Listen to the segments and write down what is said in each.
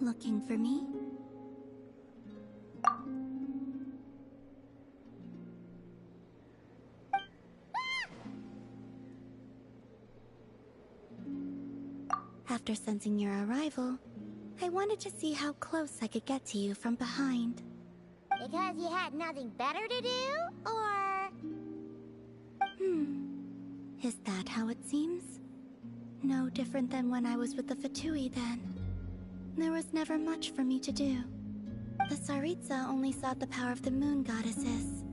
Looking for me? After sensing your arrival, I wanted to see how close I could get to you from behind. Because you had nothing better to do, or...? Is that how it seems? No different than when I was with the Fatui then. There was never much for me to do. The Tsaritsa only sought the power of the moon goddesses.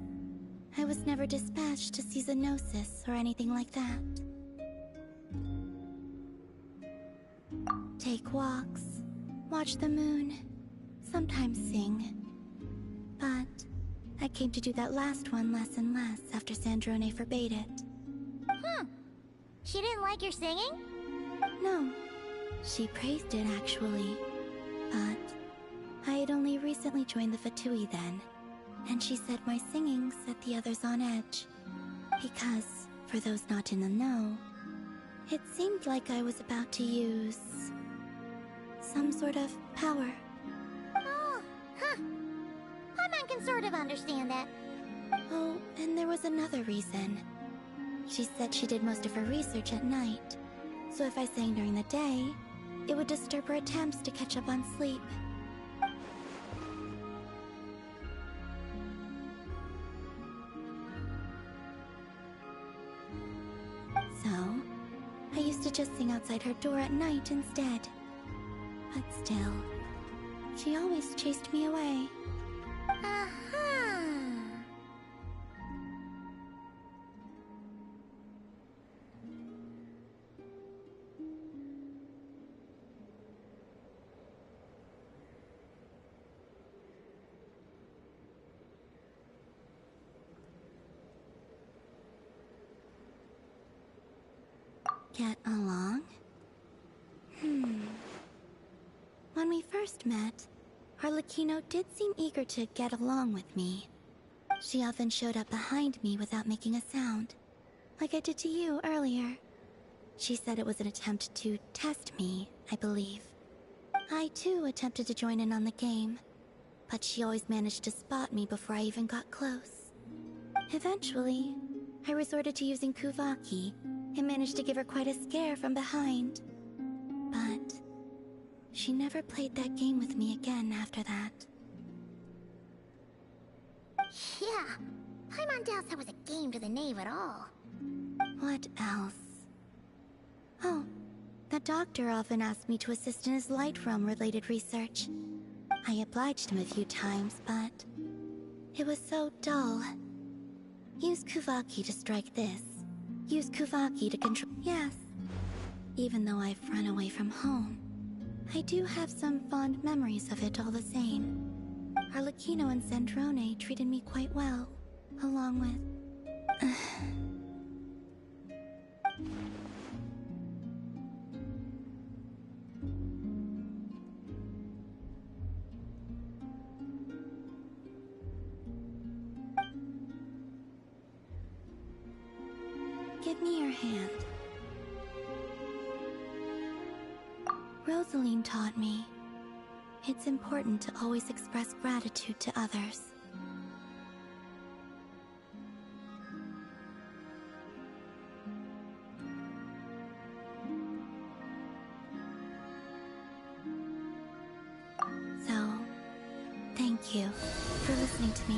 I was never dispatched to see Xenosis or anything like that. Take walks, watch the moon, sometimes sing. But I came to do that last one less and less after Sandrone forbade it. She didn't like your singing? No, she praised it actually. But I had only recently joined the Fatui then, and she said my singing set the others on edge. Because, for those not in the know, it seemed like I was about to use some sort of power. Oh, I can sort of understand that. Oh, and there was another reason. She said she did most of her research at night, so if I sang during the day, it would disturb her attempts to catch up on sleep. So, I used to just sing outside her door at night instead. But still, she always chased me away. Get along? When we first met, Arlecchino did seem eager to get along with me. She often showed up behind me without making a sound, like I did to you earlier. She said it was an attempt to test me, I believe. I too attempted to join in on the game, but she always managed to spot me before I even got close. Eventually, I resorted to using Kuvaki and managed to give her quite a scare from behind. But she never played that game with me again after that. Yeah, Paimon doubts that was a game to the knave at all. What else? Oh, the doctor often asked me to assist in his light realm-related research. I obliged him a few times, but it was so dull. Use Kuvaki to strike this. Use Kuvaki to control... Yes. Even though I've run away from home, I do have some fond memories of it all the same. Arlecchino and Sandrone treated me quite well, along with... Give me your hand. Rosaline taught me it's important to always express gratitude to others. So, thank you for listening to me.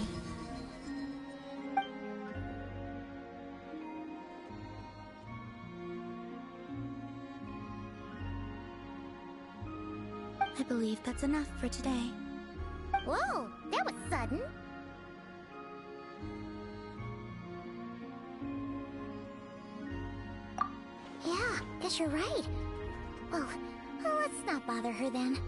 I believe that's enough for today. Whoa, that was sudden. Yeah, guess you're right. Well, let's not bother her then.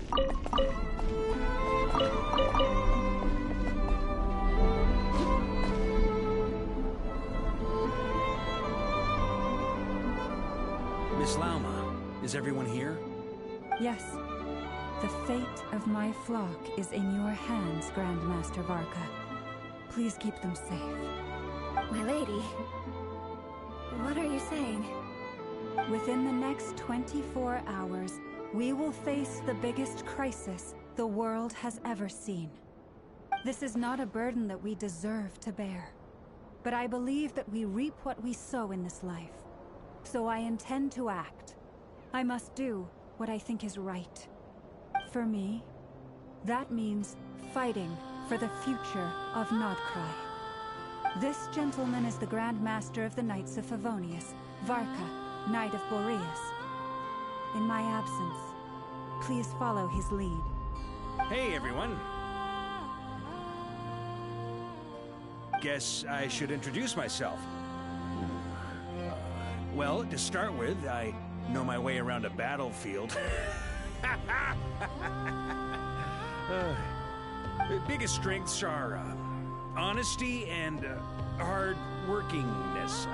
Miss Lauma, is everyone here? Yes. The fate of my flock is in your hands, Grandmaster Varka. Please keep them safe. My lady, what are you saying? Within the next 24 hours, we will face the biggest crisis the world has ever seen. This is not a burden that we deserve to bear, but I believe that we reap what we sow in this life. So I intend to act. I must do what I think is right. For me, that means fighting for the future of Nodcry. This gentleman is the Grand Master of the Knights of Favonius, Varka, Knight of Boreas. In my absence, please follow his lead. Hey, everyone. Guess I should introduce myself. Well, to start with, I know my way around a battlefield. Biggest strengths are honesty and hard workingness.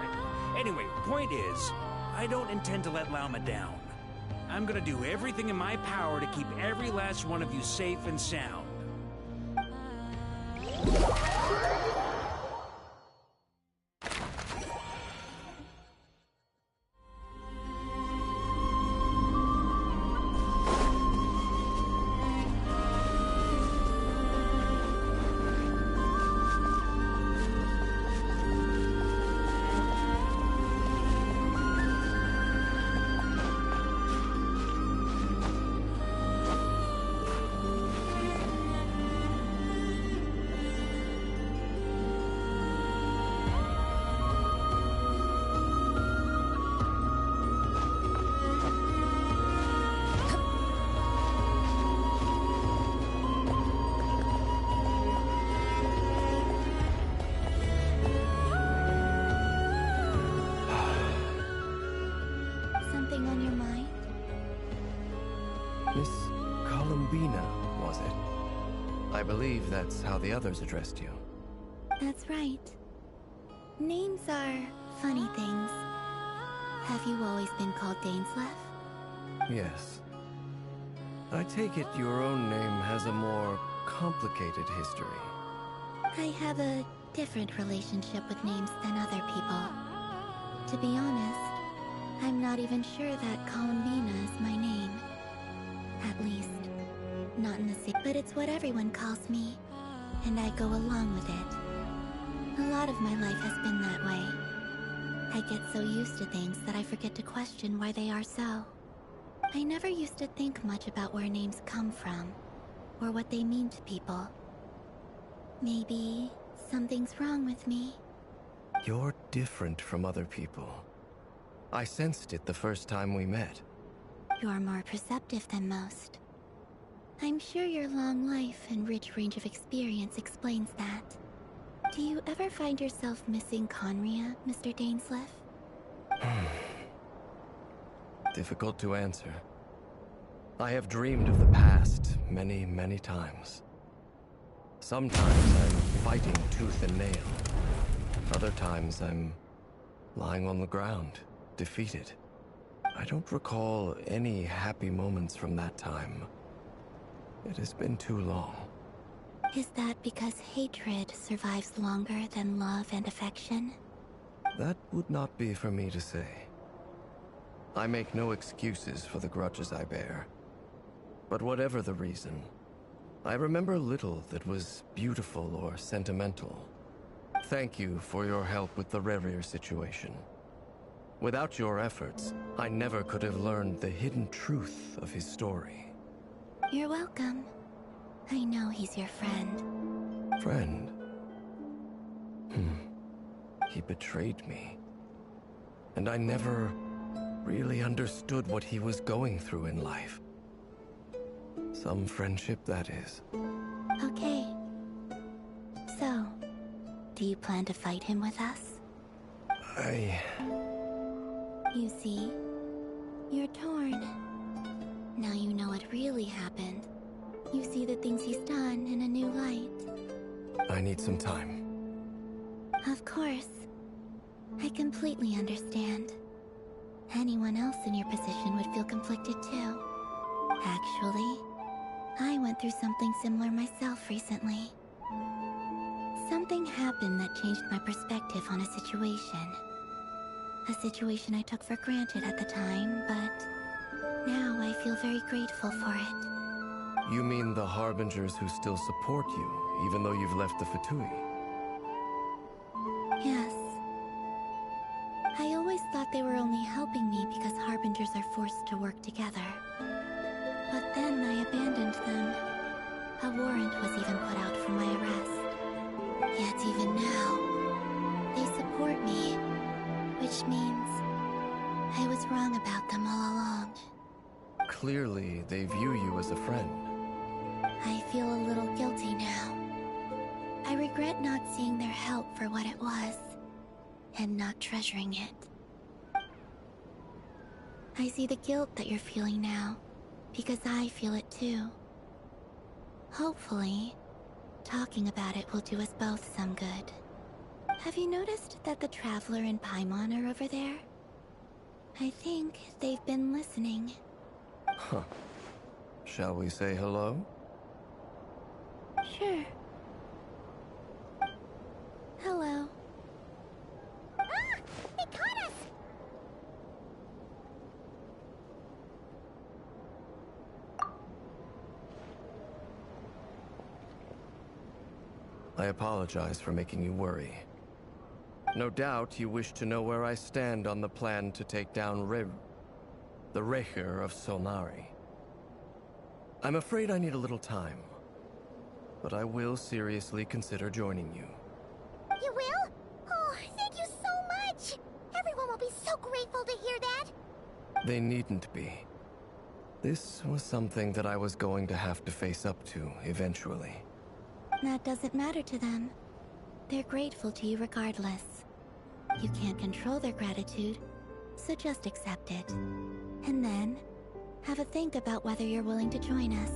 Anyway, point is, I don't intend to let Lauma down. I'm gonna do everything in my power to keep every last one of you safe and sound. Miss Columbina, was it? I believe that's how the others addressed you. That's right. Names are funny things. Have you always been called Dainsleif? Yes. I take it your own name has a more complicated history. I have a different relationship with names than other people. To be honest, I'm not even sure that Columbina is my name. At least, not in the same. But it's what everyone calls me, and I go along with it. A lot of my life has been that way. I get so used to things that I forget to question why they are so. I never used to think much about where names come from, or what they mean to people. Maybe something's wrong with me. You're different from other people. I sensed it the first time we met. You're more perceptive than most. I'm sure your long life and rich range of experience explains that. Do you ever find yourself missing Conria, Mr. Dainsleif? Difficult to answer. I have dreamed of the past many, many times. Sometimes I'm fighting tooth and nail. Other times I'm lying on the ground, defeated. I don't recall any happy moments from that time. It has been too long. Is that because hatred survives longer than love and affection? That would not be for me to say. I make no excuses for the grudges I bear. But whatever the reason, I remember little that was beautiful or sentimental. Thank you for your help with the Rerir situation. Without your efforts, I never could have learned the hidden truth of his story. You're welcome. I know he's your friend. Friend? He betrayed me. And I never really understood what he was going through in life. Some friendship, that is. Okay. So, do you plan to fight him with us? You see, you're torn. Now you know what really happened. I need some time. Of course. I completely understand. Anyone else in your position would feel conflicted too. Actually, I went through something similar myself recently. Something happened that changed my perspective on a situation. A situation I took for granted at the time, but now I feel very grateful for it. You mean the Harbingers who still support you, even though you've left the Fatui? Yes. I always thought they were only helping me because Harbingers are forced to work together. But then I abandoned them. A warrant was even put out for my arrest. Yet even now, they support me, which means I was wrong about them all along. Clearly, they view you as a friend. I feel a little guilty now. I regret not seeing their help for what it was, and not treasuring it. I see the guilt that you're feeling now, because I feel it too. Hopefully, talking about it will do us both some good. Have you noticed that the Traveler and Paimon are over there? I think they've been listening. Huh. Shall we say hello? Sure. Hello. Ah! They caught us! I apologize for making you worry. No doubt you wish to know where I stand on the plan to take down the Recher of Solnari. I'm afraid I need a little time, but I will seriously consider joining you. You will? Oh, thank you so much! Everyone will be so grateful to hear that! They needn't be. This was something that I was going to have to face up to eventually. That doesn't matter to them. They're grateful to you regardless. You can't control their gratitude, so just accept it. And then, have a think about whether you're willing to join us.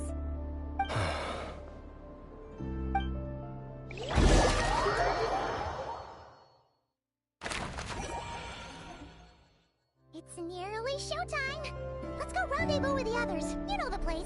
It's nearly showtime! Let's go rendezvous with the others. You know the place.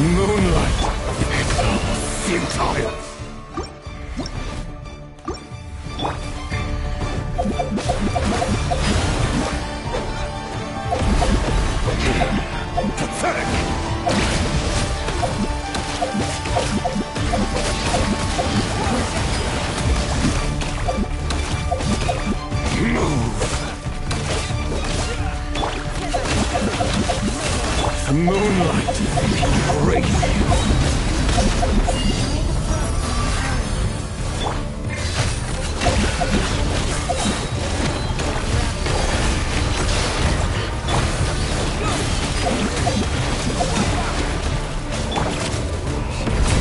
Moonlight. It's all futile. Pathetic. Move. The moonlight. Crazy.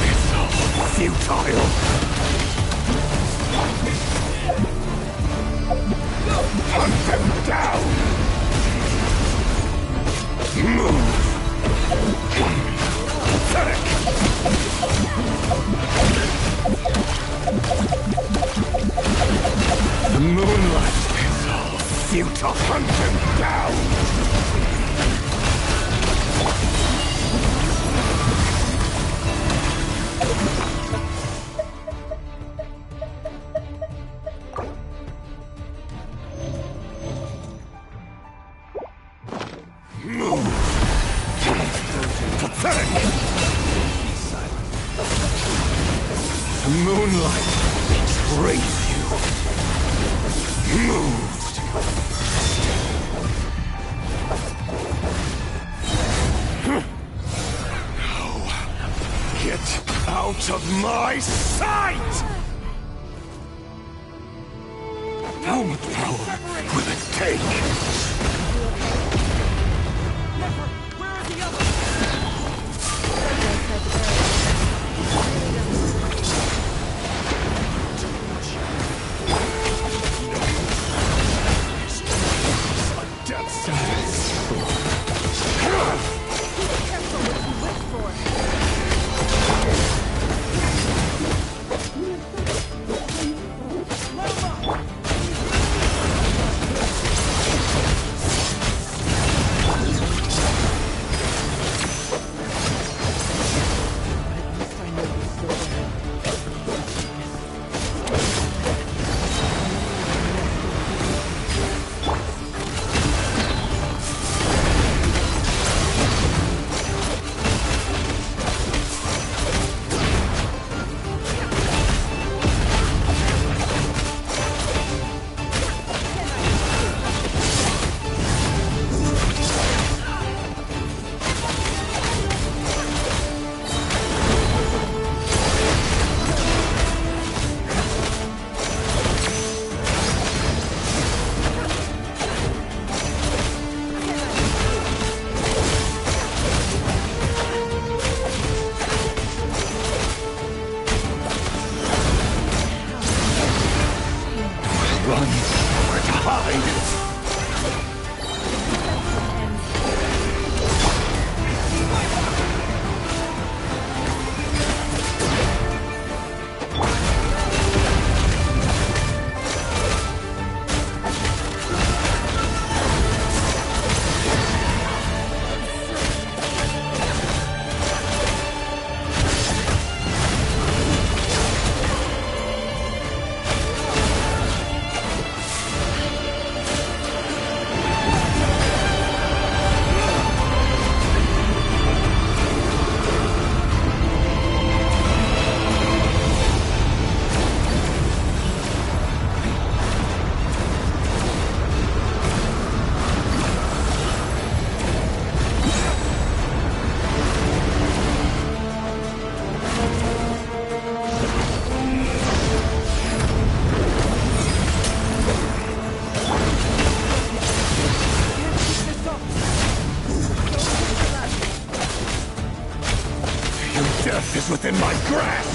It's all futile. Hunt them down. Move. Pathetic. you to hunt him down! Pathetic! Be silent. The moonlight betrays you. Moved. Now, get out of my sight! How much power will it take? Where are the others? A death sentence. Careful what you wish for. Run or to hide. Death is within my grasp!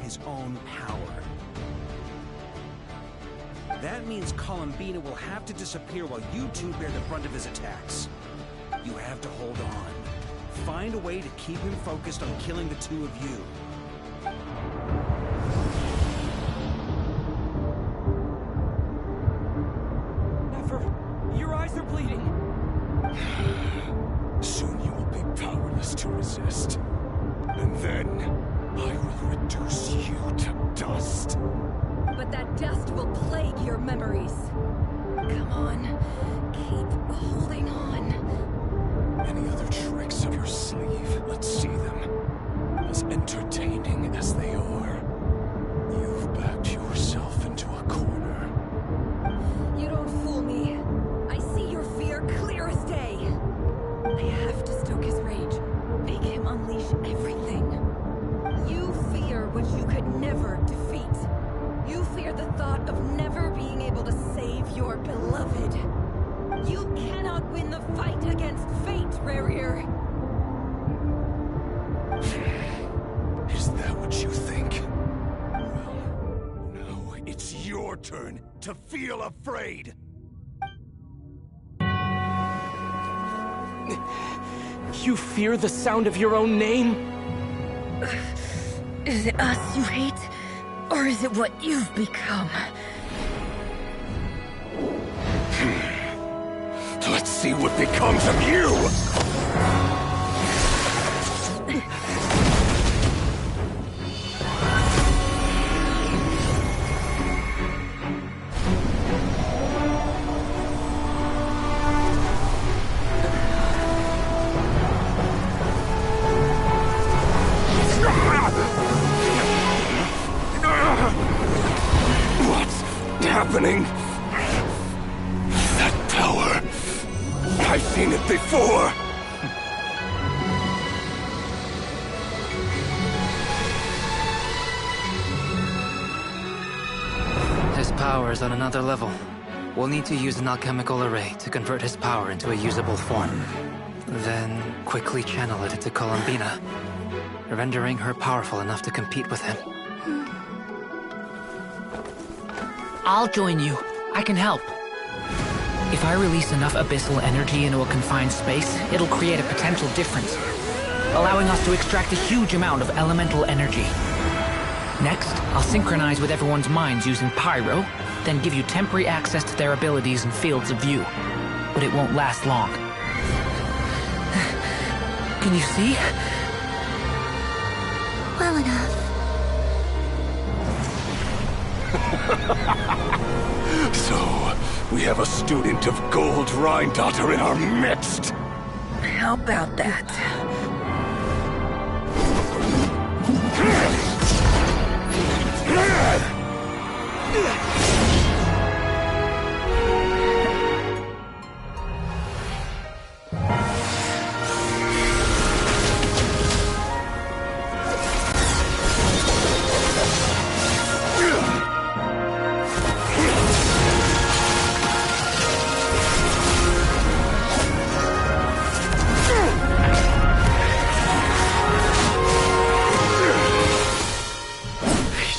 His own power. That means Columbina will have to disappear while you two bear the brunt of his attacks. You have to hold on. Find a way to keep him focused on killing the two of you. Never. Your eyes are bleeding. Soon you will be powerless to resist. And then I will reduce you to dust. But that dust will plague your memories. Come on, keep holding on. Any other tricks up your sleeve? Let's see them. As entertaining as they are, you've backed yourself into a corner. You don't fool me. I see your fear clear as day. I have to stoke his rage. Make him unleash everything. You fear what you could never defeat. You fear the thought of never being able to save your beloved. You cannot win the fight against fate, Rarier. Is that what you think? Well, now it's your turn to feel afraid. You fear the sound of your own name? Is it us you hate? Or is it what you've become? Let's see what becomes of you! Happening? That power. I've seen it before. His power is on another level. We'll need to use an alchemical array to convert his power into a usable form. Then quickly channel it into Columbina, rendering her powerful enough to compete with him. I'll join you. I can help. If I release enough abyssal energy into a confined space, it'll create a potential difference, allowing us to extract a huge amount of elemental energy. Next, I'll synchronize with everyone's minds using Pyro, then give you temporary access to their abilities and fields of view. But it won't last long. Can you see? Well enough. So, we have a student of Gold Rheindotter in our midst. How about that?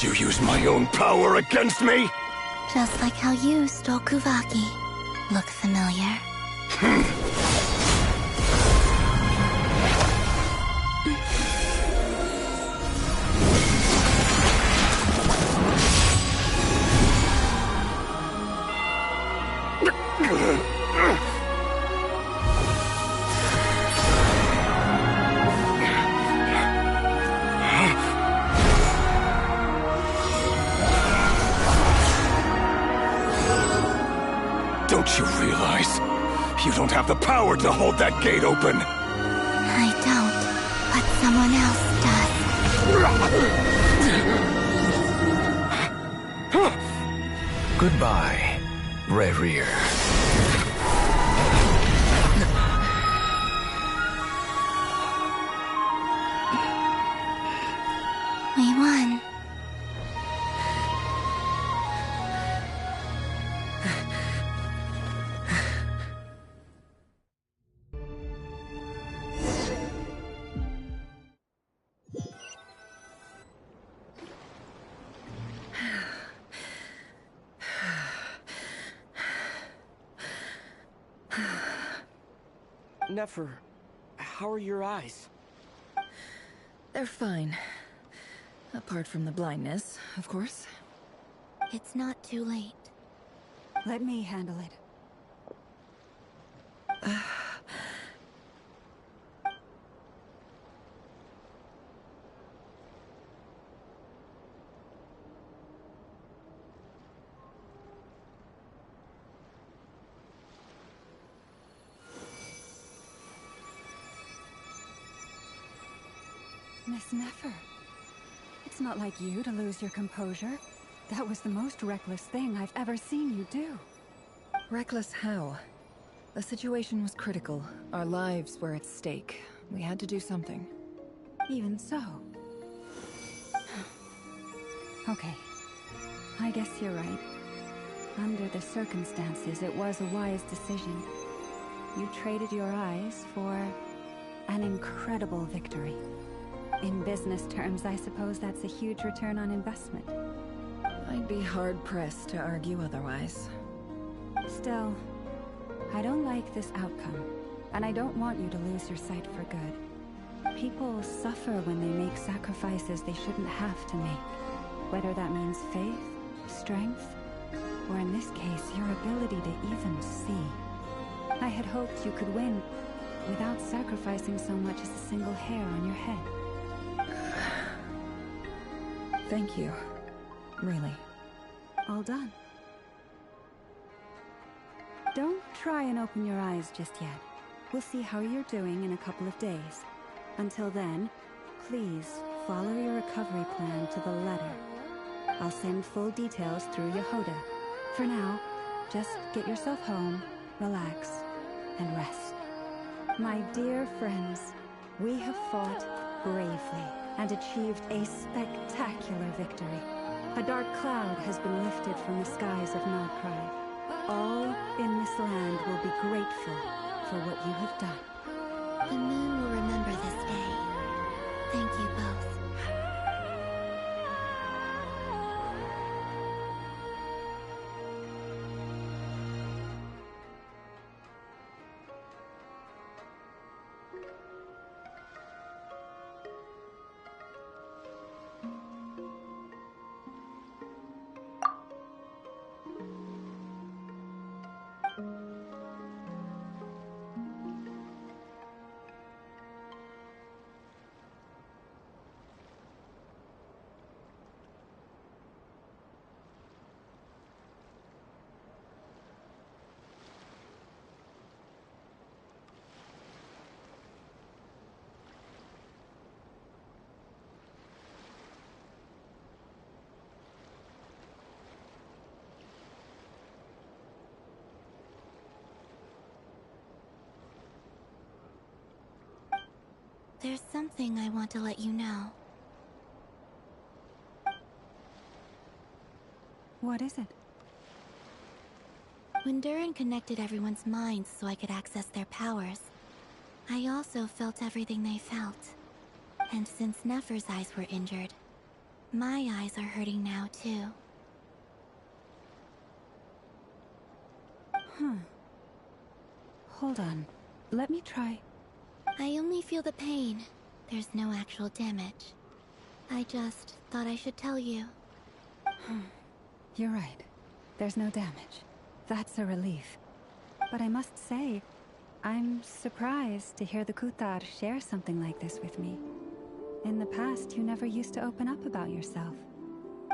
You use my own power against me? Just like how you stole Kuvaki. Look familiar? Don't you realize? You don't have the power to hold that gate open! I don't, but someone else does. Goodbye, Rerir. We won. Nefer, how are your eyes? They're fine. Apart from the blindness, of course. It's not too late. Let me handle it. Miss Nefer, it's not like you to lose your composure. That was the most reckless thing I've ever seen you do. Reckless how? The situation was critical. Our lives were at stake. We had to do something. Even so. Okay. I guess you're right. Under the circumstances, it was a wise decision. You traded your eyes for an incredible victory. In business terms, I suppose that's a huge return on investment. I'd be hard-pressed to argue otherwise. Still, I don't like this outcome, and I don't want you to lose your sight for good. People suffer when they make sacrifices they shouldn't have to make, whether that means faith, strength, or in this case, your ability to even see. I had hoped you could win without sacrificing so much as a single hair on your head. Thank you. Really. All done. Don't try and open your eyes just yet. We'll see how you're doing in a couple of days. Until then, please follow your recovery plan to the letter. I'll send full details through Yehoda. For now, just get yourself home, relax, and rest. My dear friends, we have fought bravely and achieved a spectacular victory. A dark cloud has been lifted from the skies of Nodcry. All in this land will be grateful for what you have done. The moon will remember this day. Thank you both. There's something I want to let you know. What is it? When Durin connected everyone's minds so I could access their powers, I also felt everything they felt. And since Nefer's eyes were injured, My eyes are hurting now, too. Hold on. Let me try. I only feel the pain. There's no actual damage. I just thought I should tell you. You're right. There's no damage. That's a relief. But I must say, I'm surprised to hear the Kutar share something like this with me. In the past, you never used to open up about yourself.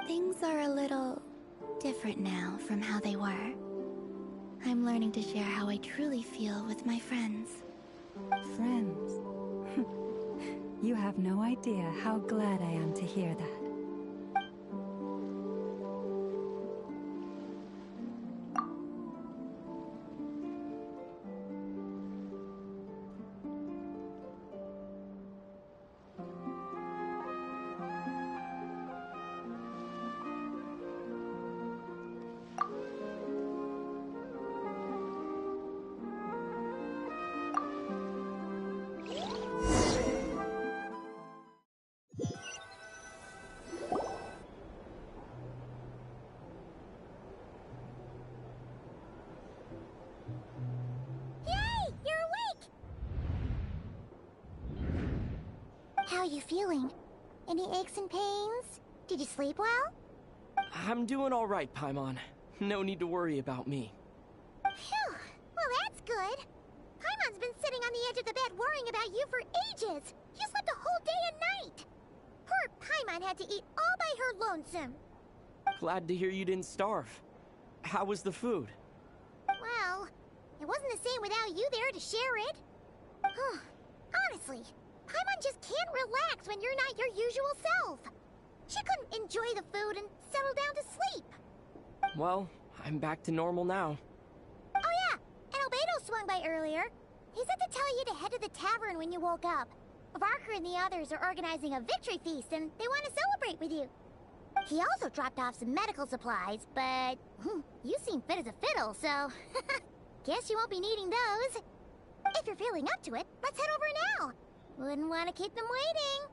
Things are a little different now from how they were. I'm learning to share how I truly feel with my friends. Friends? You have no idea how glad I am to hear that. How are you feeling? Any aches and pains? Did you sleep well? I'm doing all right, Paimon. No need to worry about me. Phew! Well, that's good. Paimon's been sitting on the edge of the bed worrying about you for ages. You slept a whole day and night. Poor Paimon had to eat all by her lonesome. Glad to hear you didn't starve. How was the food? Well, it wasn't the same without you there to share it. Honestly, Paimon just can't relax when you're not your usual self. She couldn't enjoy the food and settle down to sleep. Well, I'm back to normal now. Oh yeah, and Albedo swung by earlier. He said to tell you to head to the tavern when you woke up. Varker and the others are organizing a victory feast and they want to celebrate with you. He also dropped off some medical supplies, but you seem fit as a fiddle, so guess you won't be needing those. If you're feeling up to it, let's head over now. Wouldn't want to keep them waiting.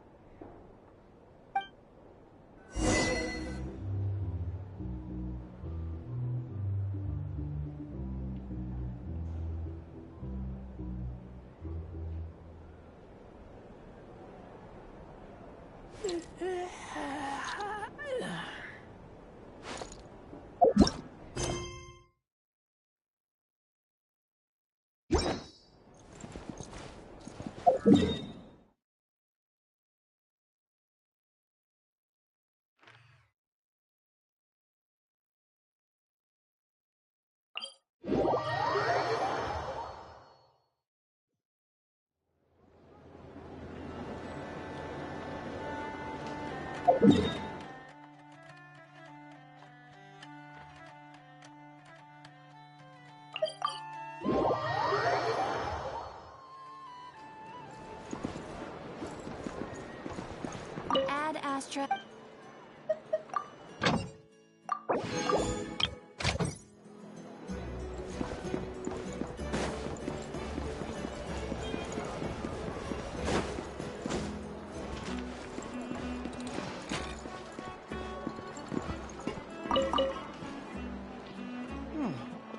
Ad Astra.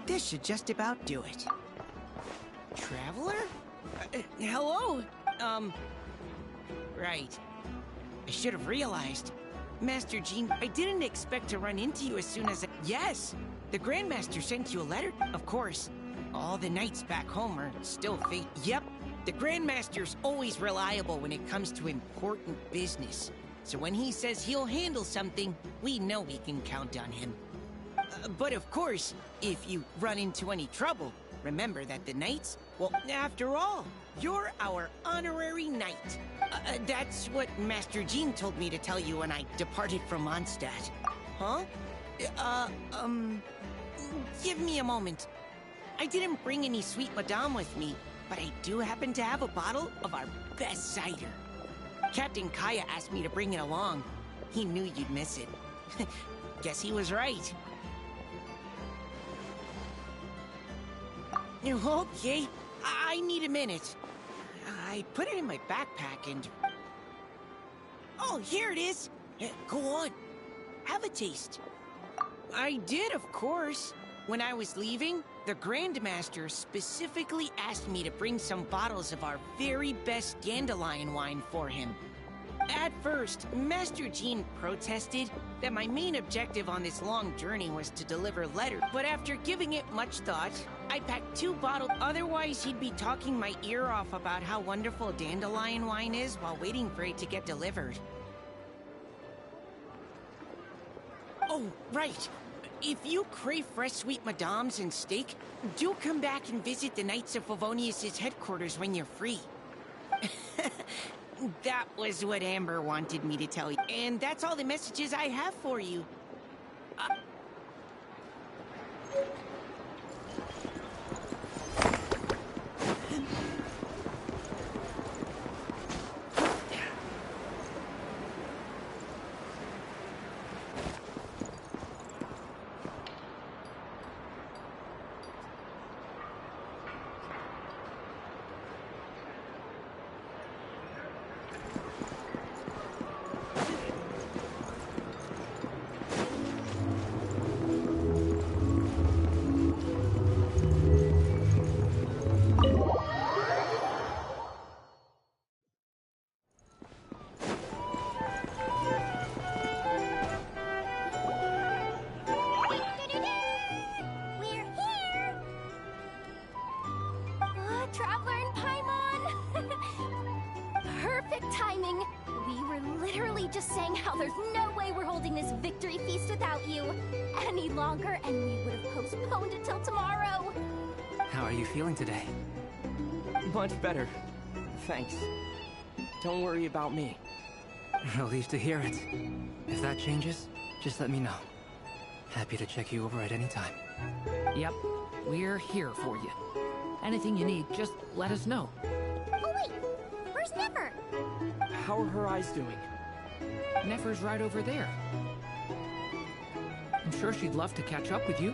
This should just about do it. Traveler? Hello? Right. I should have realized. Master Jean, I didn't expect to run into you as soon as Yes! The Grandmaster sent you a letter, of course. All the knights back home are still Yep, the Grandmaster's always reliable when it comes to important business. So when he says he'll handle something, we know we can count on him. But of course, if you run into any trouble, remember that the knights, well, after all, you're our honorary knight. That's what Master Jean told me to tell you when I departed from Mondstadt. Huh? Give me a moment. I didn't bring any sweet madame with me, but I do happen to have a bottle of our best cider. Captain Kaya asked me to bring it along. He knew you'd miss it. Guess he was right. Okay, I need a minute. I put it in my backpack and... Oh, here it is! Go on. Have a taste. I did, of course. When I was leaving, the Grandmaster specifically asked me to bring some bottles of our very best dandelion wine for him. At first, Master Jean protested that my main objective on this long journey was to deliver letters, but after giving it much thought, I packed 2 bottles. Otherwise, he'd be talking my ear off about how wonderful dandelion wine is while waiting for it to get delivered. Oh, right. If you crave fresh sweet madams and steak, do come back and visit the Knights of Favonius' headquarters when you're free. That was what Amber wanted me to tell you. And that's all the messages I have for you. Traveler and Paimon! Perfect timing! We were literally just saying how there's no way we're holding this victory feast without you any longer, and we would have postponed it till tomorrow! How are you feeling today? Much better. Thanks. Don't worry about me. Relieved to hear it. If that changes, just let me know. Happy to check you over at any time. Yep, we're here for you. Anything you need, just let us know. Oh wait! Where's Nefer? How are her eyes doing? Nefer's right over there. I'm sure she'd love to catch up with you.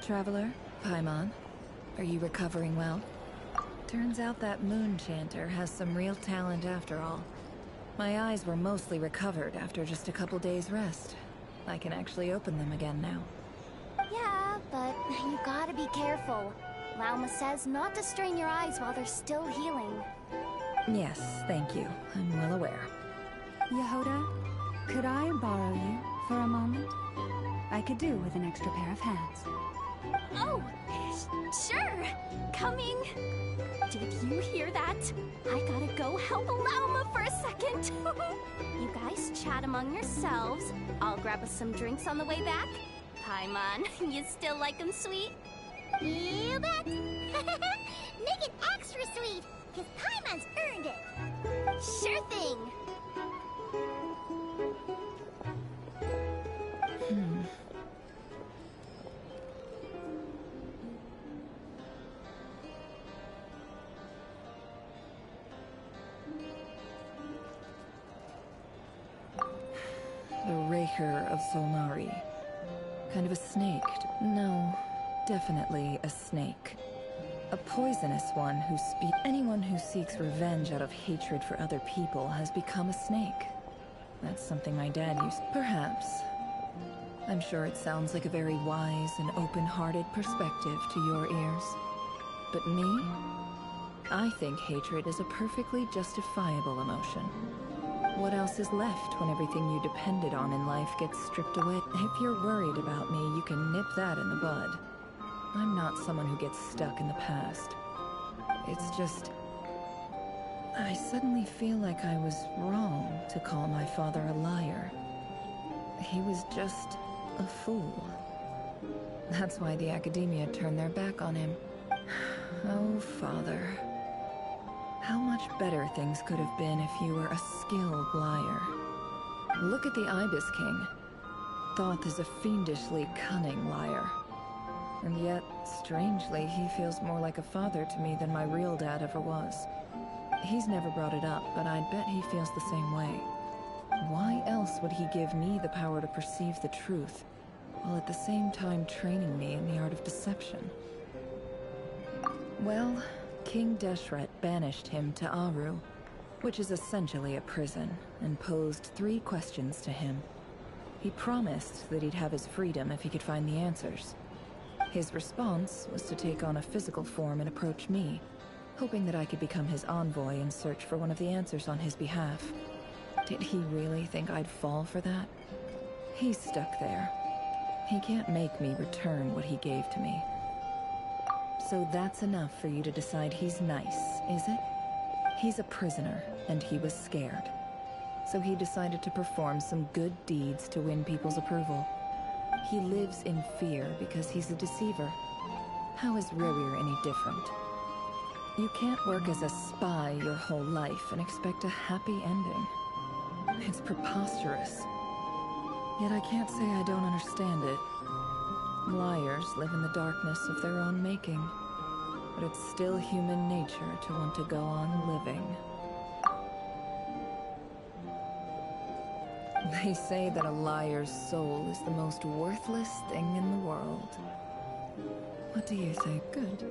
Traveler, Paimon, are you recovering well? Turns out that moon chanter has some real talent after all. My eyes were mostly recovered after just a couple days rest. I can actually open them again now. Yeah, but you gotta be careful. Lauma says not to strain your eyes while they're still healing. Yes, thank you. I'm well aware. Yehoda, could I borrow you for a moment? I could do with an extra pair of hands. Oh, sure. Coming. Did you hear that? I gotta go help Lauma for a second. You guys chat among yourselves. I'll grab us some drinks on the way back. Paimon, you still like them sweet? You bet. Make it extra sweet, because Paimon's earned it. Sure thing. The Raker of Solnari. Kind of a snake. No, definitely a snake. A poisonous one who anyone who seeks revenge out of hatred for other people has become a snake. That's something my dad used. Perhaps. I'm sure it sounds like a very wise and open-hearted perspective to your ears. But me? I think hatred is a perfectly justifiable emotion. What else is left when everything you depended on in life gets stripped away? If you're worried about me, you can nip that in the bud. I'm not someone who gets stuck in the past. It's just, I suddenly feel like I was wrong to call my father a liar. He was just a fool. That's why the academia turned their back on him. Oh, Father. How much better things could have been if you were a skilled liar. Look at the Ibis King. Thoth is a fiendishly cunning liar. And yet, strangely, he feels more like a father to me than my real dad ever was. He's never brought it up, but I'd bet he feels the same way. Why else would he give me the power to perceive the truth, while at the same time training me in the art of deception? Well, King Deshret banished him to Aru, which is essentially a prison, and posed 3 questions to him. He promised that he'd have his freedom if he could find the answers. His response was to take on a physical form and approach me, hoping that I could become his envoy and search for one of the answers on his behalf. Did he really think I'd fall for that? He's stuck there. He can't make me return what he gave to me. So that's enough for you to decide he's nice, is it? He's a prisoner, and he was scared. So he decided to perform some good deeds to win people's approval. He lives in fear because he's a deceiver. How is Rerir any different? You can't work as a spy your whole life and expect a happy ending. It's preposterous. Yet I can't say I don't understand it. Liars live in the darkness of their own making, but it's still human nature to want to go on living. They say that a liar's soul is the most worthless thing in the world. What do you think? Good.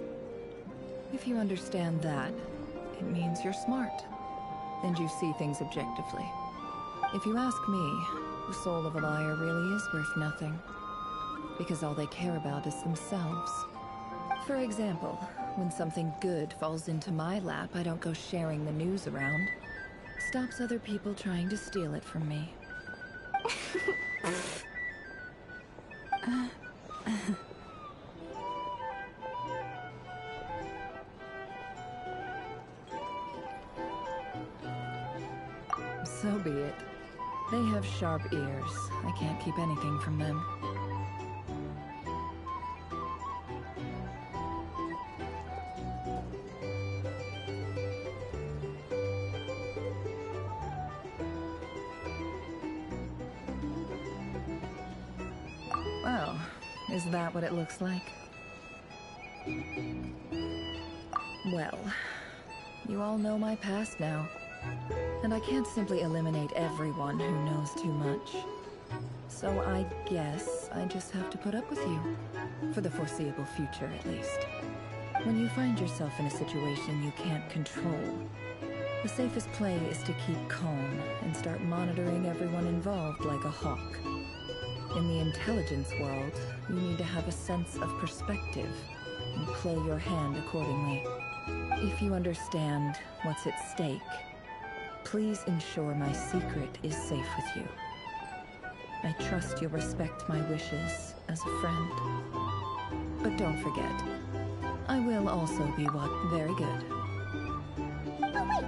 If you understand that, it means you're smart, and you see things objectively. If you ask me, the soul of a liar really is worth nothing, because all they care about is themselves. For example, when something good falls into my lap, I don't go sharing the news around. Stops other people trying to steal it from me. So be it. They have sharp ears. I can't keep anything from them. Well, is that what it looks like? Well, you all know my past now. And I can't simply eliminate everyone who knows too much. So I guess I just have to put up with you. For the foreseeable future, at least. When you find yourself in a situation you can't control, the safest play is to keep calm and start monitoring everyone involved like a hawk. In the intelligence world, you need to have a sense of perspective and play your hand accordingly. If you understand what's at stake, please ensure my secret is safe with you. I trust you'll respect my wishes as a friend. But don't forget, I will also be what? Very good. Oh wait!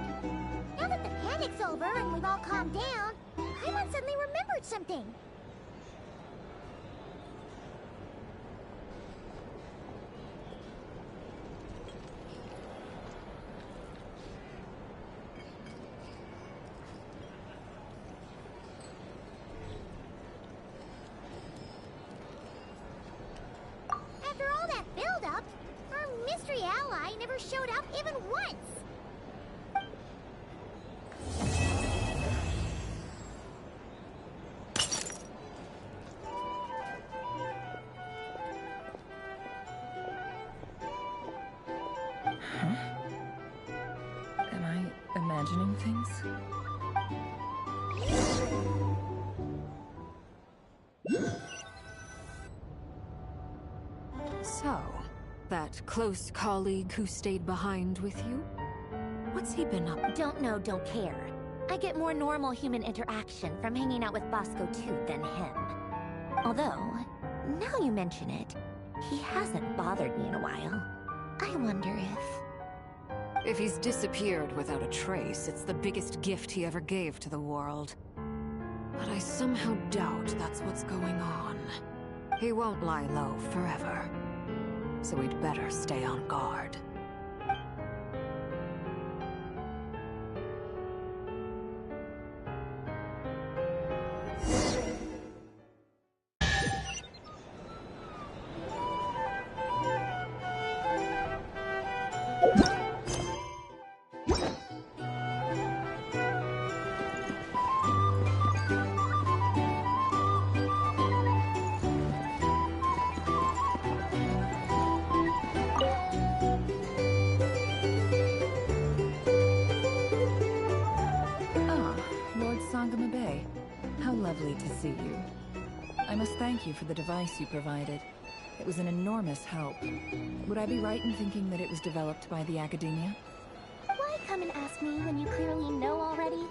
Now that the panic's over and we've all calmed down, Paimon suddenly remembered something. After all that build-up, our mystery ally never showed up even once! Am I imagining things? So, that close colleague who stayed behind with you? What's he been up? Don't know, don't care. I get more normal human interaction from hanging out with Bosco Toot than him. Although, now you mention it, he hasn't bothered me in a while. I wonder if... If he's disappeared without a trace, it's the biggest gift he ever gave to the world. But I somehow doubt that's what's going on. He won't lie low forever. So we'd better stay on guard. To see you. I must thank you for the device you provided. It was an enormous help. Would I be right in thinking that it was developed by the Academia? Why come and ask me when you clearly know already?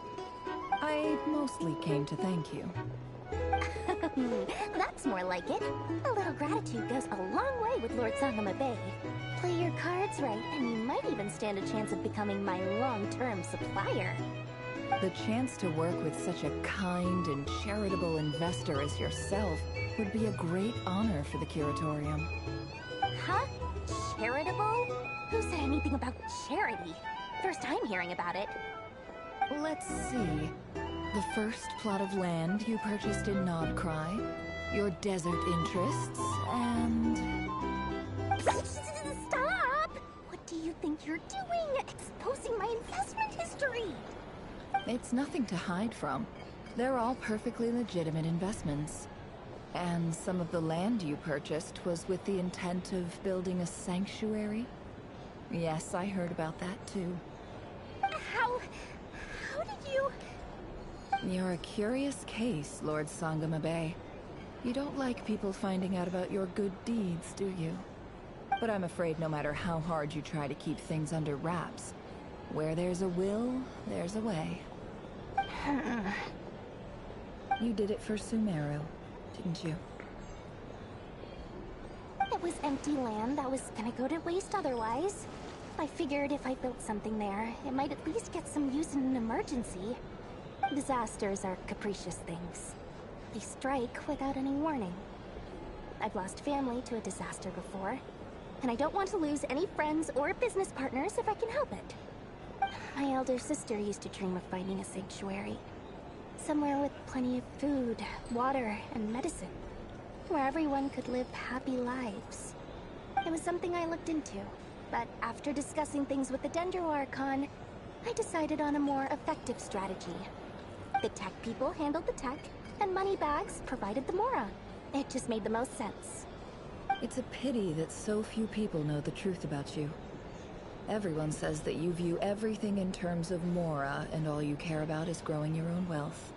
I mostly came to thank you. That's more like it. A little gratitude goes a long way with Lord Sangama Bay. Play your cards right, and you might even stand a chance of becoming my long-term supplier. The chance to work with such a kind and charitable investor as yourself would be a great honor for the Curatorium. Huh? Charitable? Who said anything about charity? First time hearing about it. Let's see. The first plot of land you purchased in Nodcry, your desert interests, and... Stop! What do you think you're doing? Exposing my investment history! It's nothing to hide from. They're all perfectly legitimate investments. And some of the land you purchased was with the intent of building a sanctuary? Yes, I heard about that too. How did you... You're a curious case, Lord Sangama Bay. You don't like people finding out about your good deeds, do you? But I'm afraid no matter how hard you try to keep things under wraps, where there's a will, there's a way. You did it for Sumeru, didn't you? It was empty land that was gonna go to waste otherwise. I figured if I built something there, it might at least get some use in an emergency. Disasters are capricious things. They strike without any warning. I've lost family to a disaster before, and I don't want to lose any friends or business partners if I can help it. My elder sister used to dream of finding a sanctuary. Somewhere with plenty of food, water, and medicine. Where everyone could live happy lives. It was something I looked into, but after discussing things with the Dendro Archon, I decided on a more effective strategy. The tech people handled the tech, and Moneybags provided the Mora. It just made the most sense. It's a pity that so few people know the truth about you. Everyone says that you view everything in terms of Mora, and all you care about is growing your own wealth.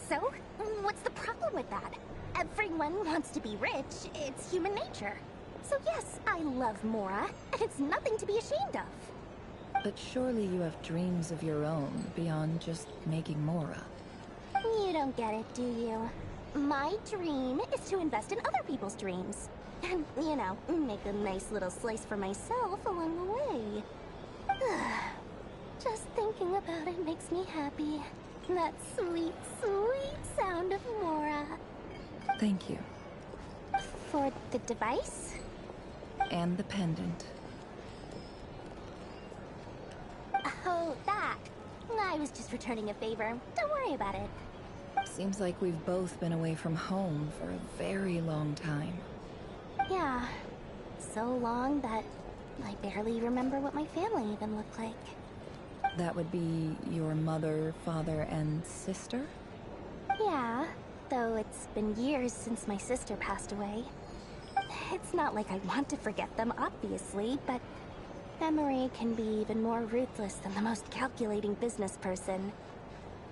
So? What's the problem with that? Everyone wants to be rich. It's human nature. So yes, I love Mora, and it's nothing to be ashamed of. But surely you have dreams of your own, beyond just making Mora. You don't get it, do you? My dream is to invest in other people's dreams. And, you know, make a nice little slice for myself along the way. Just thinking about it makes me happy. That sweet, sweet sound of Mora. Thank you. For the device? And the pendant. Oh, that. I was just returning a favor. Don't worry about it. Seems like we've both been away from home for a very long time. Yeah. So long that I barely remember what my family even looked like. That would be your mother, father, and sister? Yeah, though it's been years since my sister passed away. It's not like I want to forget them, obviously, but memory can be even more ruthless than the most calculating business person.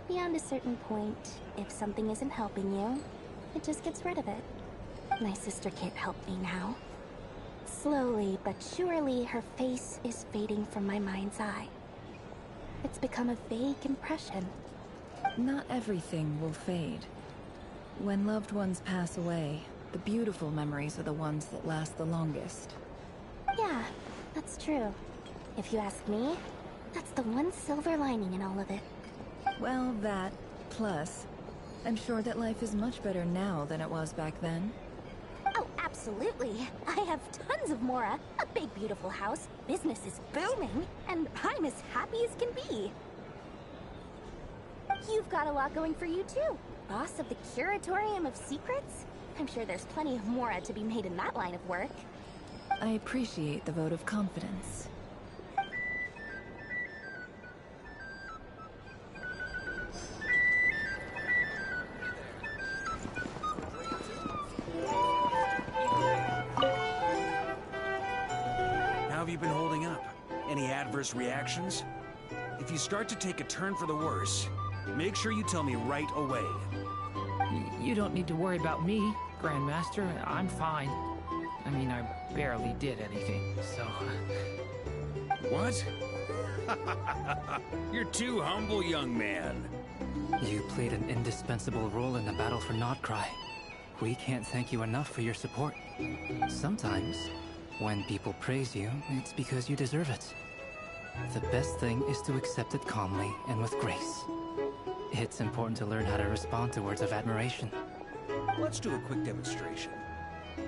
Beyond a certain point, if something isn't helping you, it just gets rid of it. My sister can't help me now. Slowly but surely, her face is fading from my mind's eye. It's become a vague impression. Not everything will fade. When loved ones pass away, the beautiful memories are the ones that last the longest. Yeah, that's true. If you ask me, that's the one silver lining in all of it. Well, that, plus, I'm sure that life is much better now than it was back then. Oh, absolutely. I have tons of Mora, a big beautiful house, business is booming, and I'm as happy as can be. You've got a lot going for you too. Boss of the Curatorium of Secrets? I'm sure there's plenty of Mora to be made in that line of work. I appreciate the vote of confidence. How have you been holding up? Any adverse reactions? If you start to take a turn for the worse, make sure you tell me right away. You don't need to worry about me, Grandmaster. I'm fine. I mean, I barely did anything, so... What? You're too humble, young man. You played an indispensable role in the battle for Notcry. We can't thank you enough for your support. Sometimes, when people praise you, it's because you deserve it. The best thing is to accept it calmly and with grace. It's important to learn how to respond to words of admiration. Let's do a quick demonstration.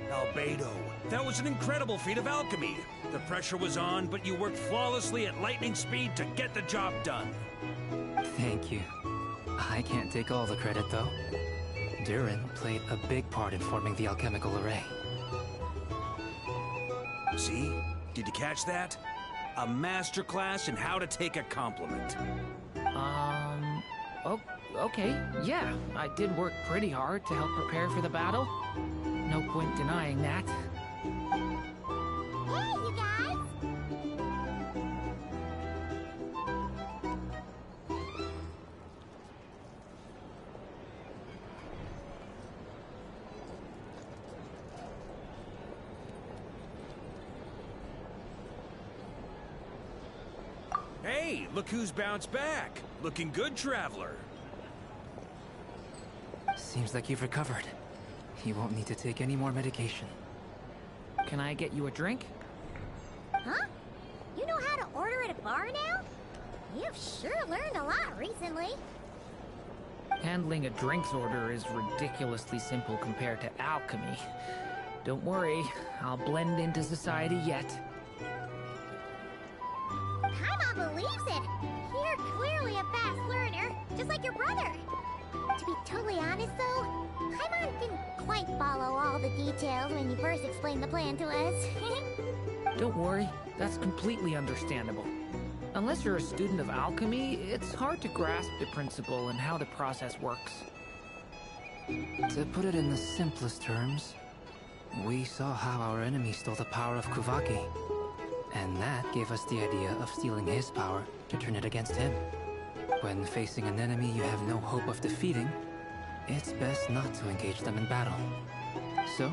Albedo, that was an incredible feat of alchemy. The pressure was on, but you worked flawlessly at lightning speed to get the job done. Thank you. I can't take all the credit, though. Durin played a big part in forming the alchemical array. See? Did you catch that? A masterclass in how to take a compliment. Oh, okay, yeah. I did work pretty hard to help prepare for the battle. No point denying that. Hey, you guys! Hey, look who's bounced back. Looking good, Traveler. Seems like you've recovered. You won't need to take any more medication. Can I get you a drink? Huh? You know how to order at a bar now? You've sure learned a lot recently. Handling a drinks order is ridiculously simple compared to alchemy. Don't worry, I'll blend into society yet. Paimon believes it! You're clearly a fast learner, just like your brother. To be totally honest though, Paimon didn't quite follow all the details when you first explained the plan to us. Don't worry, that's completely understandable. Unless you're a student of alchemy, it's hard to grasp the principle and how the process works. To put it in the simplest terms, we saw how our enemy stole the power of Kuvaki. And that gave us the idea of stealing his power to turn it against him. When facing an enemy you have no hope of defeating, it's best not to engage them in battle. So,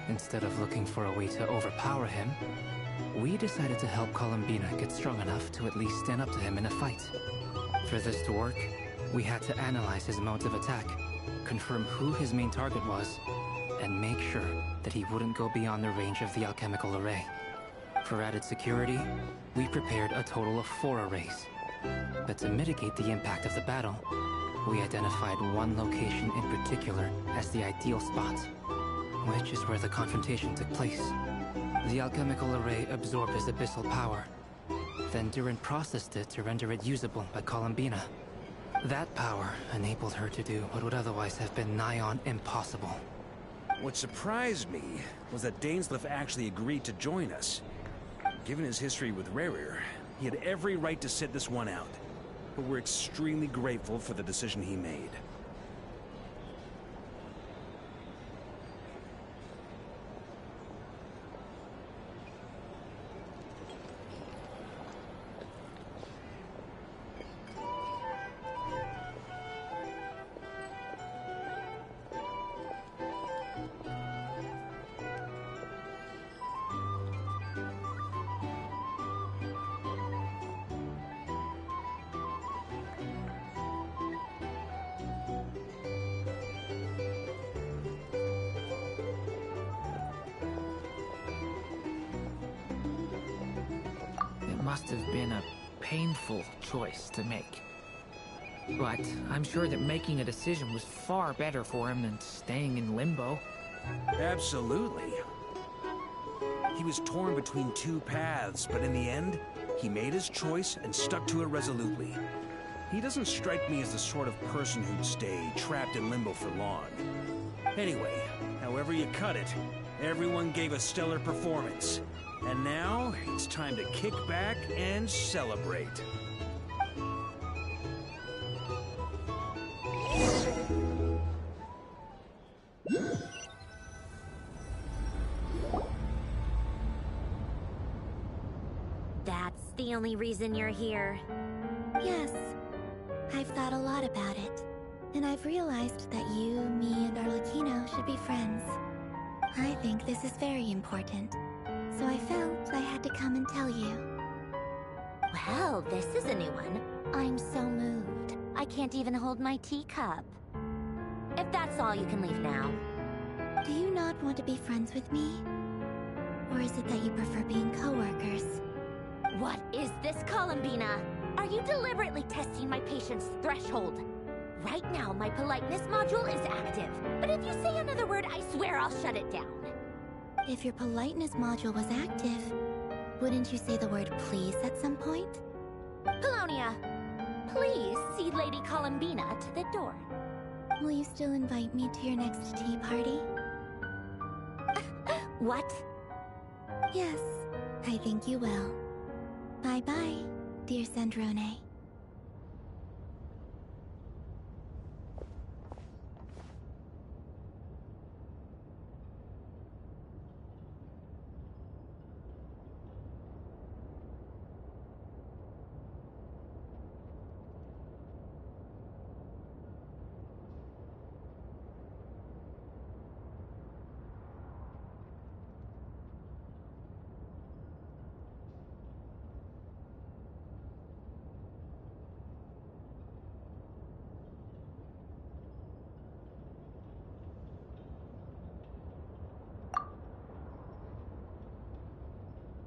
instead of looking for a way to overpower him, we decided to help Columbina get strong enough to at least stand up to him in a fight. For this to work, we had to analyze his modes of attack, confirm who his main target was, and make sure that he wouldn't go beyond the range of the alchemical array. For added security, we prepared a total of 4 arrays. But to mitigate the impact of the battle, we identified one location in particular as the ideal spot, which is where the confrontation took place. The alchemical array absorbed his abyssal power. Then Durin processed it to render it usable by Columbina. That power enabled her to do what would otherwise have been nigh on impossible. What surprised me was that Dainsleif actually agreed to join us. Given his history with Rerir, he had every right to sit this one out. But we're extremely grateful for the decision he made. must have been a painful choice to make. But I'm sure that making a decision was far better for him than staying in limbo. Absolutely. He was torn between two paths, but in the end, he made his choice and stuck to it resolutely. He doesn't strike me as the sort of person who'd stay trapped in limbo for long. Anyway, however you cut it, everyone gave a stellar performance. And now, it's time to kick back and celebrate. That's the only reason you're here. Yes. I've thought a lot about it. And I've realized that you, me, and Arlecchino should be friends. I think this is very important. So I felt I had to come and tell you. Well, this is a new one. I'm so moved. I can't even hold my teacup. If that's all, you can leave now. Do you not want to be friends with me? Or is it that you prefer being co-workers? What is this, Columbina? Are you deliberately testing my patience threshold? Right now, my politeness module is active. But if you say another word, I swear I'll shut it down. If your politeness module was active, wouldn't you say the word please at some point? Polonia, please see Lady Columbina to the door. Will you still invite me to your next tea party? What? Yes, I think you will. Bye-bye, dear Sandrone.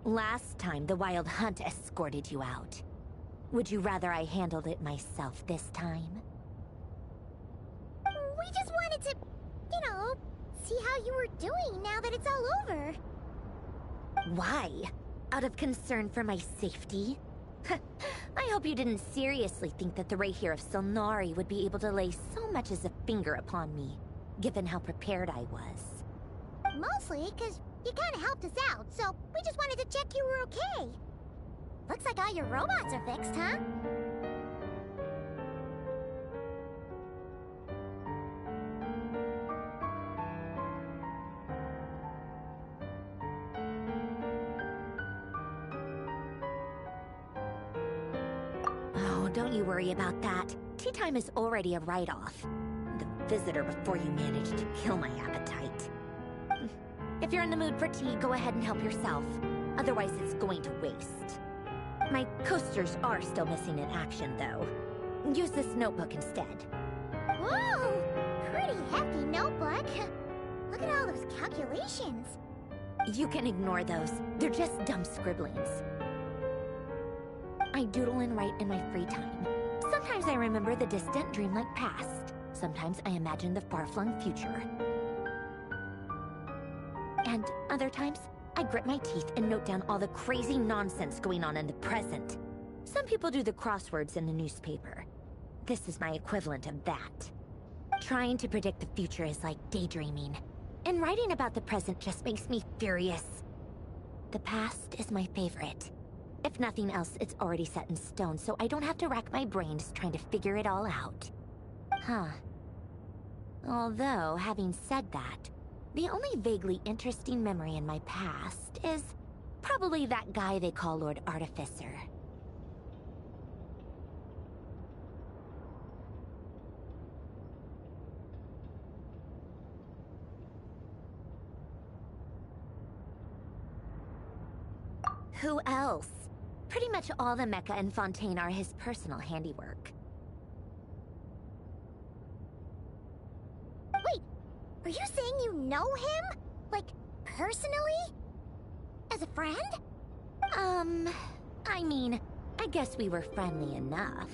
Last time, the Wild Hunt escorted you out. Would you rather I handled it myself this time? We just wanted to, you know, see how you were doing now that it's all over. Why? Out of concern for my safety? I hope you didn't seriously think that the Rayhir of Solnari would be able to lay so much as a finger upon me, given how prepared I was. Mostly because you kind of helped us out, so we just wanted to check you were okay. Looks like all your robots are fixed, huh? Oh, don't you worry about that. Tea time is already a write-off. The visitor before you managed to kill my appetite. If you're in the mood for tea, go ahead and help yourself. Otherwise, it's going to waste. My coasters are still missing in action, though. Use this notebook instead. Whoa! Pretty hefty notebook. Look at all those calculations. You can ignore those. They're just dumb scribblings. I doodle and write in my free time. Sometimes I remember the distant, dreamlike past. Sometimes I imagine the far-flung future. And other times, I grit my teeth and note down all the crazy nonsense going on in the present. Some people do the crosswords in the newspaper. This is my equivalent of that. Trying to predict the future is like daydreaming. And writing about the present just makes me furious. The past is my favorite. If nothing else, it's already set in stone, so I don't have to rack my brains trying to figure it all out. Huh. Although, having said that, the only vaguely interesting memory in my past is probably that guy they call Lord Artificer. Who else? Pretty much all the mecha and Fontaine are his personal handiwork. Wait, are you saying you know him? Like, personally? As a friend? I mean, I guess we were friendly enough.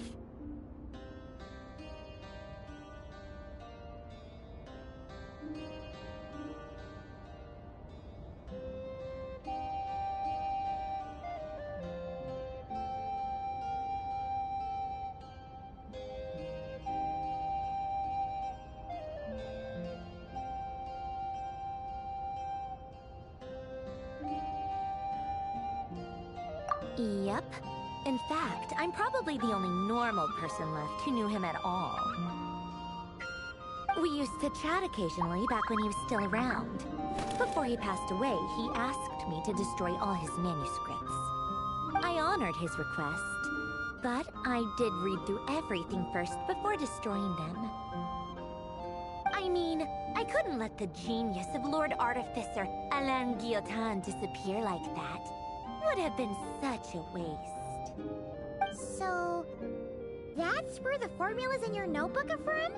Yep. In fact, I'm probably the only normal person left who knew him at all. We used to chat occasionally back when he was still around. Before he passed away, he asked me to destroy all his manuscripts. I honored his request, but I did read through everything first before destroying them. I mean, I couldn't let the genius of Lord Artificer Alain Guillotin disappear like that. Would have been such a waste. So, that's where the formulas in your notebook are from?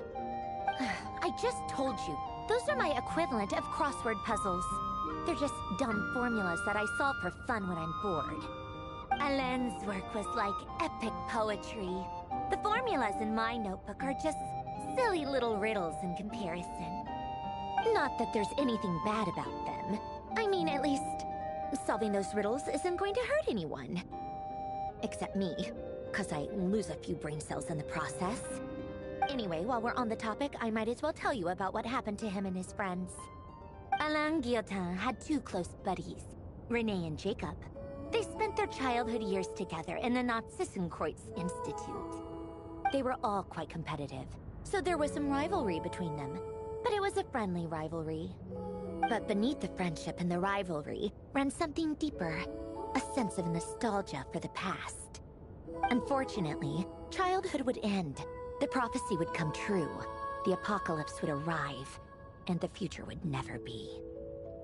I just told you, those are my equivalent of crossword puzzles. They're just dumb formulas that I solve for fun when I'm bored. Alain's work was like epic poetry. The formulas in my notebook are just silly little riddles in comparison. Not that there's anything bad about them. I mean, at least, solving those riddles isn't going to hurt anyone. Except me, because I lose a few brain cells in the process. Anyway, while we're on the topic, I might as well tell you about what happened to him and his friends. Alain Guillotin had two close buddies, Renee and Jacob. They spent their childhood years together in the Narzissenkreuz Institute. They were all quite competitive, so there was some rivalry between them. But it was a friendly rivalry. But beneath the friendship and the rivalry ran something deeper, a sense of nostalgia for the past. Unfortunately, childhood would end. The prophecy would come true. The apocalypse would arrive, and the future would never be.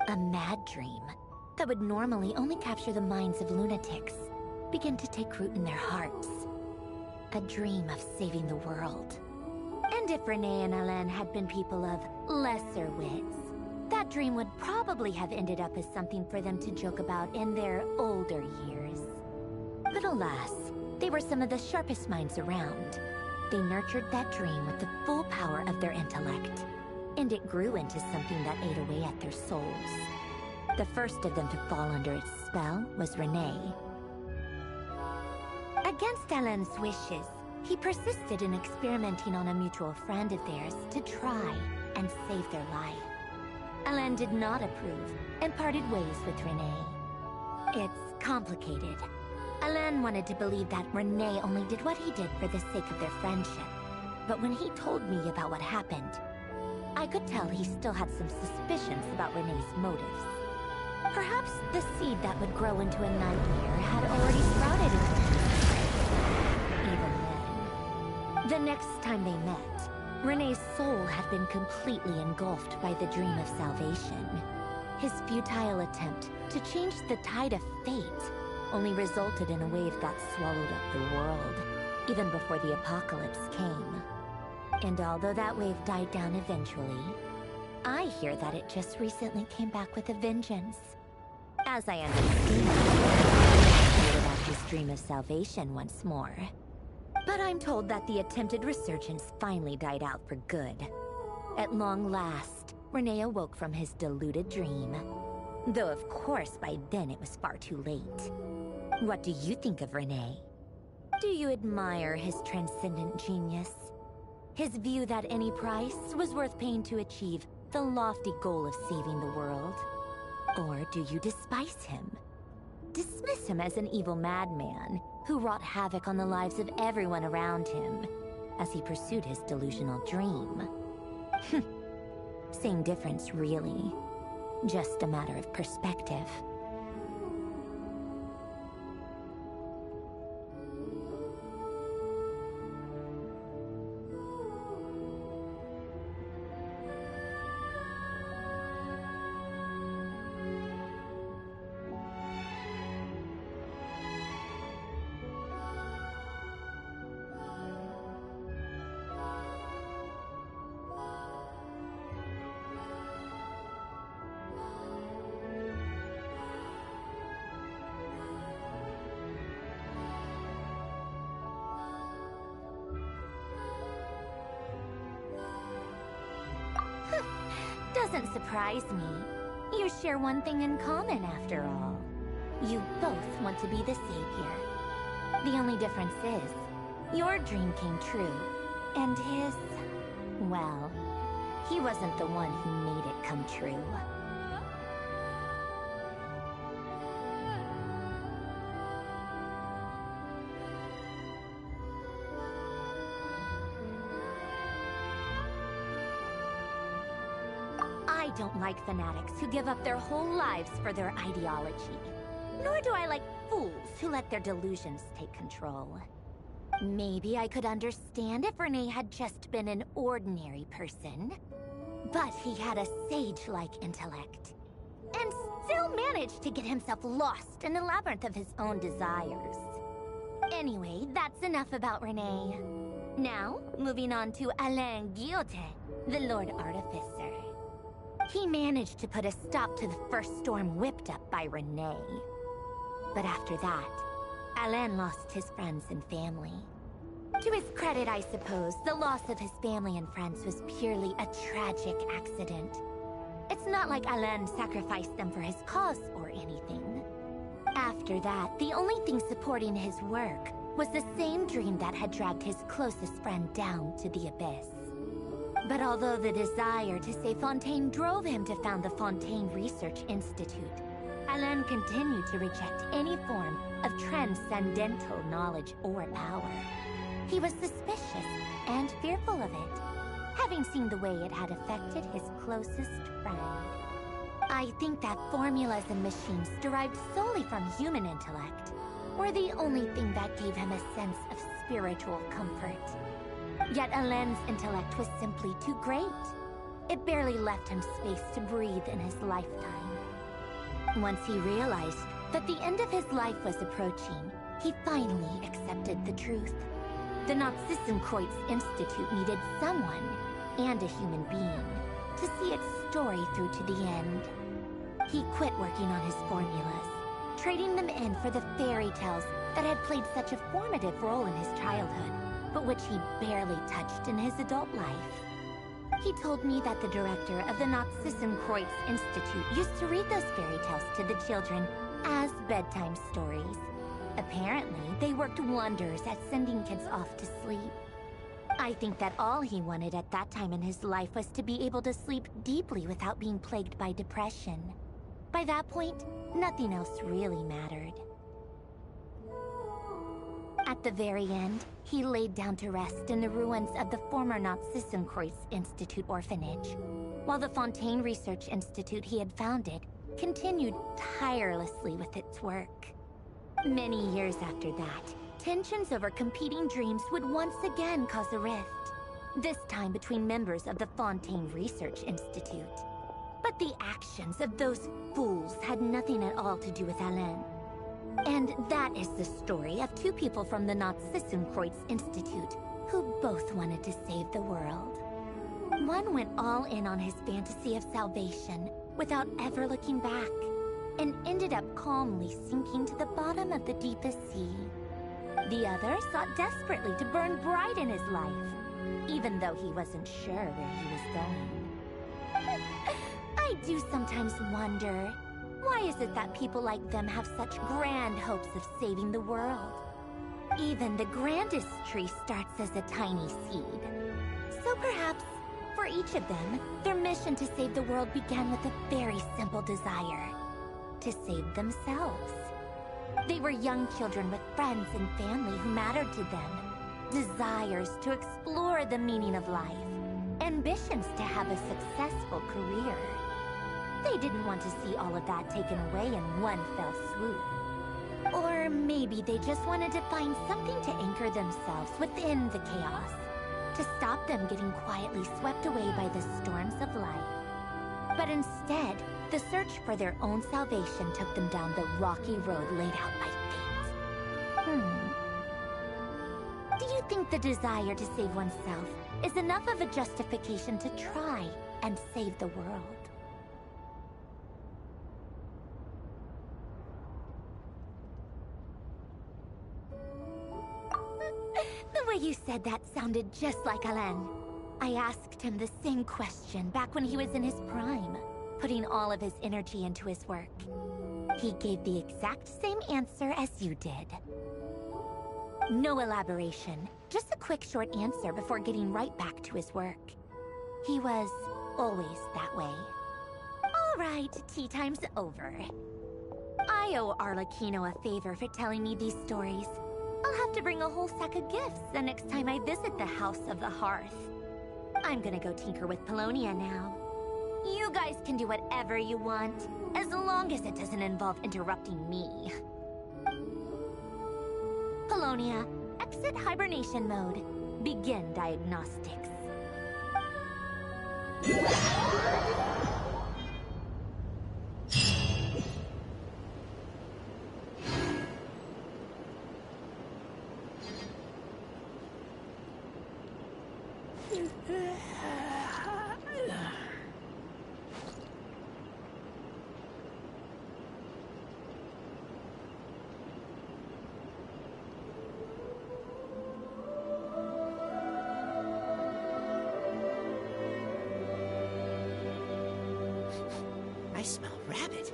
A mad dream that would normally only capture the minds of lunatics began to take root in their hearts. A dream of saving the world. And if Renee and Alain had been people of lesser wits, that dream would probably have ended up as something for them to joke about in their older years. But alas, they were some of the sharpest minds around. They nurtured that dream with the full power of their intellect, and it grew into something that ate away at their souls. The first of them to fall under its spell was Renee. Against Alain's wishes, he persisted in experimenting on a mutual friend of theirs to try and save their life. Alain did not approve and parted ways with Renee. It's complicated. Alain wanted to believe that Renee only did what he did for the sake of their friendship. But when he told me about what happened, I could tell he still had some suspicions about Renee's motives. Perhaps the seed that would grow into a nightmare had already sprouted into him. Even then. The next time they met, Renee's soul had been completely engulfed by the dream of salvation. His futile attempt to change the tide of fate only resulted in a wave that swallowed up the world, even before the apocalypse came. And although that wave died down eventually, I hear that it just recently came back with a vengeance. As I understand, he heard about his dream of salvation once more. But I'm told that the attempted resurgence finally died out for good. At long last, Renee awoke from his deluded dream. Though of course by then it was far too late. What do you think of Renee? Do you admire his transcendent genius? His view that any price was worth paying to achieve the lofty goal of saving the world? Or do you despise him? Dismiss him as an evil madman who wrought havoc on the lives of everyone around him as he pursued his delusional dream? Same difference, really. Just a matter of perspective. doesn't surprise me. You share one thing in common, after all. You both want to be the savior. The only difference is, your dream came true, and his... well, he wasn't the one who made it come true. I don't like fanatics who give up their whole lives for their ideology. Nor do I like fools who let their delusions take control. Maybe I could understand if Renee had just been an ordinary person. But he had a sage-like intellect. And still managed to get himself lost in a labyrinth of his own desires. Anyway, that's enough about Renee. Now, moving on to Alain Guillotin, the Lord Artificer. He managed to put a stop to the first storm whipped up by Renee. But after that, Alain lost his friends and family. To his credit, I suppose, the loss of his family and friends was purely a tragic accident. It's not like Alain sacrificed them for his cause or anything. After that, the only thing supporting his work was the same dream that had dragged his closest friend down to the abyss. But although the desire to save Fontaine drove him to found the Fontaine Research Institute, Alain continued to reject any form of transcendental knowledge or power. He was suspicious and fearful of it, having seen the way it had affected his closest friend. I think that formulas and machines derived solely from human intellect were the only thing that gave him a sense of spiritual comfort. Yet Alain's intellect was simply too great. It barely left him space to breathe in his lifetime. Once he realized that the end of his life was approaching, he finally accepted the truth. The Nazissenkreuz Institute needed someone, and a human being, to see its story through to the end. He quit working on his formulas, trading them in for the fairy tales that had played such a formative role in his childhood, but which he barely touched in his adult life. He told me that the director of the Nazissenkreuz Institute used to read those fairy tales to the children as bedtime stories. Apparently, they worked wonders at sending kids off to sleep. I think that all he wanted at that time in his life was to be able to sleep deeply without being plagued by depression. By that point, nothing else really mattered. At the very end, he laid down to rest in the ruins of the former Nazissenkreuz Institute orphanage, while the Fontaine Research Institute he had founded continued tirelessly with its work. Many years after that, tensions over competing dreams would once again cause a rift, this time between members of the Fontaine Research Institute. But the actions of those fools had nothing at all to do with Alain. And that is the story of two people from the Nazissenkreuz Institute who both wanted to save the world. One went all in on his fantasy of salvation without ever looking back, and ended up calmly sinking to the bottom of the deepest sea. The other sought desperately to burn bright in his life, even though he wasn't sure where he was going. I do sometimes wonder, why is it that people like them have such grand hopes of saving the world? Even the grandest tree starts as a tiny seed. So perhaps, for each of them, their mission to save the world began with a very simple desire: to save themselves. They were young children with friends and family who mattered to them, desires to explore the meaning of life, ambitions to have a successful career. They didn't want to see all of that taken away in one fell swoop. Or maybe they just wanted to find something to anchor themselves within the chaos, to stop them getting quietly swept away by the storms of life. But instead, the search for their own salvation took them down the rocky road laid out by fate. Do you think the desire to save oneself is enough of a justification to try and save the world? The way you said that sounded just like Alain. I asked him the same question back when he was in his prime, putting all of his energy into his work. He gave the exact same answer as you did. No elaboration, just a quick short answer before getting right back to his work. He was always that way. All right, tea time's over. I owe Arlecchino a favor for telling me these stories. I'll have to bring a whole sack of gifts the next time I visit the House of the Hearth. I'm gonna go tinker with Polonia now. You guys can do whatever you want, as long as it doesn't involve interrupting me. Polonia, exit hibernation mode. Begin diagnostics. I smell rabbit.